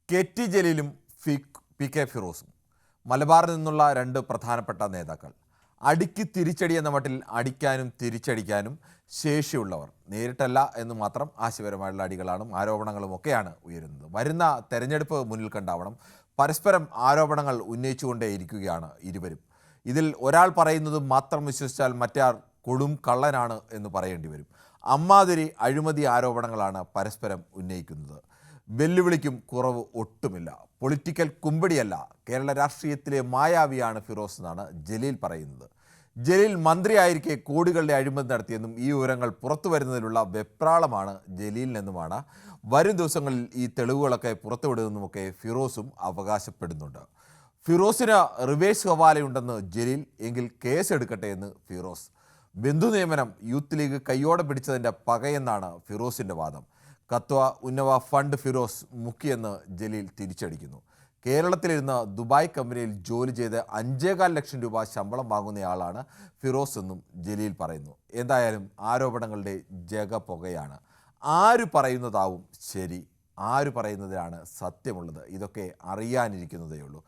K T. ജലീലും P K. ഫിറോസും മലബാറിൽ നിന്നുള്ള രണ്ട് പ്രധാനപ്പെട്ട നേതാക്കൾ. അടിക്ക് തിരിച്ചടി എന്ന മട്ടിൽ അടിക്കാനും തിരിച്ചടിക്കാനും ശേഷിയുള്ളവർ. നേരിട്ടല്ല എന്ന് മാത്രം ആശയപരമായുള്ള അടികളാണ് ആരോപണങ്ങളും ഒക്കെയാണ് ഉയരുന്നത്. വരുന്ന തെരഞ്ഞെടുപ്പ് മുന്നിൽ കണ്ടാവണം പരസ്പരം ആരോപണങ്ങൾ ഉന്നയിച്ചുകൊണ്ടേയിരിക്കുകയാണ് ഇരുവരും. ഇതിൽ ഒരാൾ പറയുന്നത് മാത്രം വിശ്വസിച്ചാൽ മറ്റാൾ കൊടും കള്ളനാണ് എന്ന് പറയേണ്ടി വരും. അമ്മാതിരി അഴിമതി ആരോപണങ്ങളാണ് പരസ്പരം ഉന്നയിക്കുന്നത്. വെല്ലുവിളിക്കും കുറവ് ഒട്ടുമില്ല. പൊളിറ്റിക്കൽ കുമ്പടിയല്ല, കേരള രാഷ്ട്രീയത്തിലെ മായാവിയാണ് ഫിറോസ് എന്നാണ് ജലീൽ പറയുന്നത്. ജലീൽ മന്ത്രിയായിരിക്കെ കോടികളുടെ അഴിമതി നടത്തിയെന്നും ഈ വിവരങ്ങൾ പുറത്തു വരുന്നതിലുള്ള വെപ്രാളമാണ് ജലീലിനെന്നുമാണ് വരും ദിവസങ്ങളിൽ ഈ തെളിവുകളൊക്കെ പുറത്തുവിടുമെന്നുമൊക്കെ ഫിറോസും അവകാശപ്പെടുന്നുണ്ട്. ഫിറോസിന് റിവേഴ്സ് ഹവാലയുണ്ടെന്ന് ജലീൽ, എങ്കിൽ കേസെടുക്കട്ടെ എന്ന് ഫിറോസ്. ബന്ധു നിയമനം യൂത്ത് ലീഗ് കയ്യോടെ പിടിച്ചതിൻ്റെ പകയെന്നാണ് ഫിറോസിൻ്റെ വാദം. കത്വ ഉന്നവ ഫണ്ട് ഫിറോസ് മുക്കിയെന്ന് ജലീൽ തിരിച്ചടിക്കുന്നു. കേരളത്തിലിരുന്ന് ദുബായ് കമ്പനിയിൽ ജോലി ചെയ്ത് 5.25 ലക്ഷം രൂപ ശമ്പളം വാങ്ങുന്നയാളാണ് ഫിറോസ് എന്നും ജലീൽ പറയുന്നു. എന്തായാലും ആരോപണങ്ങളുടെ ജഗപുകയാണ്. ആര് പറയുന്നതാവും ശരി, ആര് പറയുന്നതിലാണ് സത്യമുള്ളത്, ഇതൊക്കെ അറിയാനിരിക്കുന്നതേ ഉള്ളൂ.